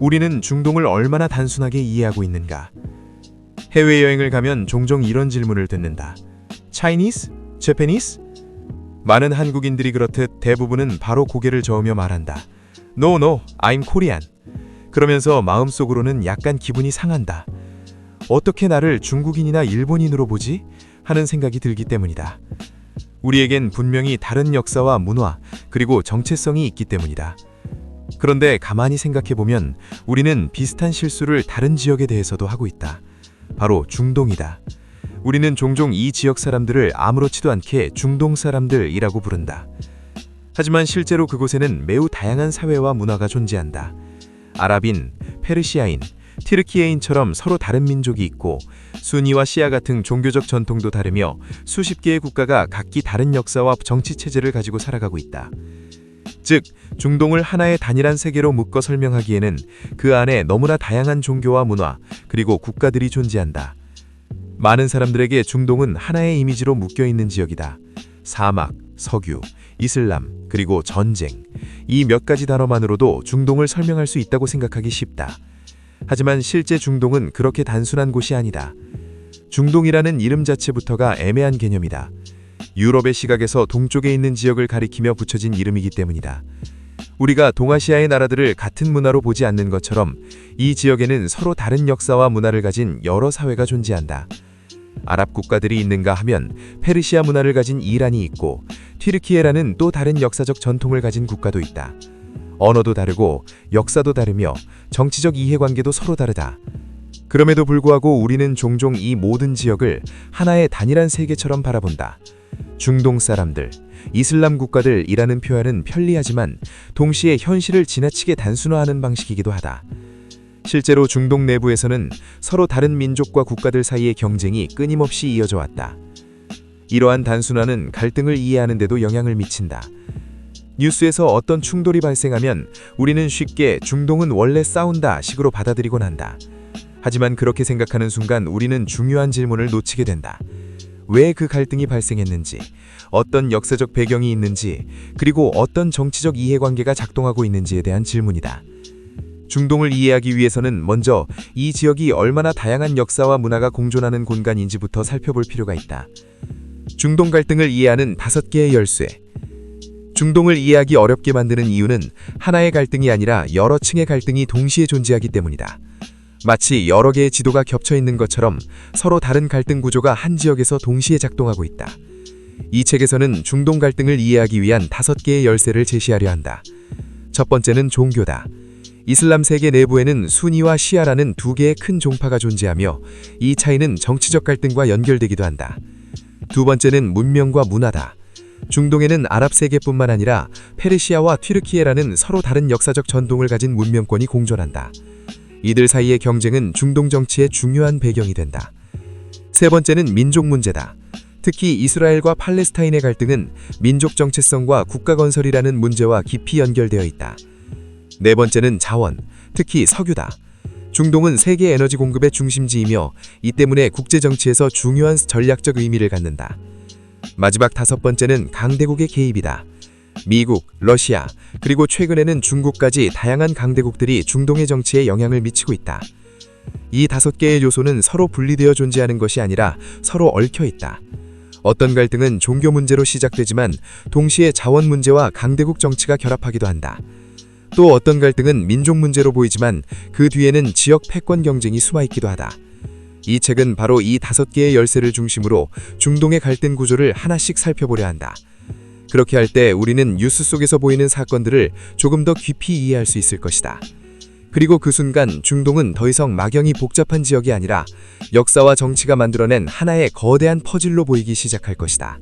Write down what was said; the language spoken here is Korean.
우리는 중동을 얼마나 단순하게 이해하고 있는가? 해외여행을 가면 종종 이런 질문을 듣는다. Chinese? Japanese? 많은 한국인들이 그렇듯 대부분은 바로 고개를 저으며 말한다. No, no, I'm Korean. 그러면서 마음속으로는 약간 기분이 상한다. 어떻게 나를 중국인이나 일본인으로 보지? 하는 생각이 들기 때문이다. 우리에겐 분명히 다른 역사와 문화, 그리고 정체성이 있기 때문이다. 그런데 가만히 생각해보면 우리는 비슷한 실수를 다른 지역에 대해서도 하고 있다. 바로 중동이다. 우리는 종종 이 지역 사람들을 아무렇지도 않게 중동 사람들이라고 부른다. 하지만 실제로 그곳에는 매우 다양한 사회와 문화가 존재한다. 아랍인, 페르시아인, 티르키예인처럼 서로 다른 민족이 있고 수니와 시아 같은 종교적 전통도 다르며 수십 개의 국가가 각기 다른 역사와 정치 체제를 가지고 살아가고 있다. 즉, 중동을 하나의 단일한 세계로 묶어 설명하기에는 그 안에 너무나 다양한 종교와 문화, 그리고 국가들이 존재한다. 많은 사람들에게 중동은 하나의 이미지로 묶여있는 지역이다. 사막, 석유, 이슬람, 그리고 전쟁. 이 몇 가지 단어만으로도 중동을 설명할 수 있다고 생각하기 쉽다. 하지만 실제 중동은 그렇게 단순한 곳이 아니다. 중동이라는 이름 자체부터가 애매한 개념이다. 유럽의 시각에서 동쪽에 있는 지역을 가리키며 붙여진 이름이기 때문이다. 우리가 동아시아의 나라들을 같은 문화로 보지 않는 것처럼 이 지역에는 서로 다른 역사와 문화를 가진 여러 사회가 존재한다. 아랍 국가들이 있는가 하면 페르시아 문화를 가진 이란이 있고 튀르키예라는 또 다른 역사적 전통을 가진 국가도 있다. 언어도 다르고 역사도 다르며 정치적 이해관계도 서로 다르다. 그럼에도 불구하고 우리는 종종 이 모든 지역을 하나의 단일한 세계처럼 바라본다. 중동 사람들, 이슬람 국가들이라는 표현은 편리하지만 동시에 현실을 지나치게 단순화하는 방식이기도 하다. 실제로 중동 내부에서는 서로 다른 민족과 국가들 사이의 경쟁이 끊임없이 이어져 왔다. 이러한 단순화는 갈등을 이해하는 데도 영향을 미친다. 뉴스에서 어떤 충돌이 발생하면 우리는 쉽게 중동은 원래 싸운다 식으로 받아들이곤 한다. 하지만 그렇게 생각하는 순간 우리는 중요한 질문을 놓치게 된다. 왜 그 갈등이 발생했는지, 어떤 역사적 배경이 있는지, 그리고 어떤 정치적 이해관계가 작동하고 있는지에 대한 질문이다. 중동을 이해하기 위해서는 먼저 이 지역이 얼마나 다양한 역사와 문화가 공존하는 공간인지부터 살펴볼 필요가 있다. 중동 갈등을 이해하는 5개의 열쇠. 중동을 이해하기 어렵게 만드는 이유는 하나의 갈등이 아니라 여러 층의 갈등이 동시에 존재하기 때문이다. 마치 여러 개의 지도가 겹쳐 있는 것처럼 서로 다른 갈등 구조가 한 지역에서 동시에 작동하고 있다. 이 책에서는 중동 갈등을 이해하기 위한 5개의 열쇠를 제시하려 한다. 첫 번째는 종교다. 이슬람 세계 내부에는 수니와 시아라는 2개의 큰 종파가 존재하며 이 차이는 정치적 갈등과 연결되기도 한다. 두 번째는 문명과 문화다. 중동에는 아랍 세계뿐만 아니라 페르시아와 튀르키예라는 서로 다른 역사적 전통을 가진 문명권이 공존한다. 이들 사이의 경쟁은 중동 정치의 중요한 배경이 된다. 세 번째는 민족 문제다. 특히 이스라엘과 팔레스타인의 갈등은 민족 정체성과 국가 건설이라는 문제와 깊이 연결되어 있다. 네 번째는 자원, 특히 석유다. 중동은 세계 에너지 공급의 중심지이며 이 때문에 국제 정치에서 중요한 전략적 의미를 갖는다. 마지막 5번째는 강대국의 개입이다. 미국, 러시아, 그리고 최근에는 중국까지 다양한 강대국들이 중동의 정치에 영향을 미치고 있다. 이 5개의 요소는 서로 분리되어 존재하는 것이 아니라 서로 얽혀 있다. 어떤 갈등은 종교 문제로 시작되지만 동시에 자원 문제와 강대국 정치가 결합하기도 한다. 또 어떤 갈등은 민족 문제로 보이지만 그 뒤에는 지역 패권 경쟁이 숨어있기도 하다. 이 책은 바로 이 5개의 열쇠를 중심으로 중동의 갈등 구조를 하나씩 살펴보려 한다. 그렇게 할 때 우리는 뉴스 속에서 보이는 사건들을 조금 더 깊이 이해할 수 있을 것이다. 그리고 그 순간 중동은 더 이상 막연히 복잡한 지역이 아니라 역사와 정치가 만들어낸 하나의 거대한 퍼즐로 보이기 시작할 것이다.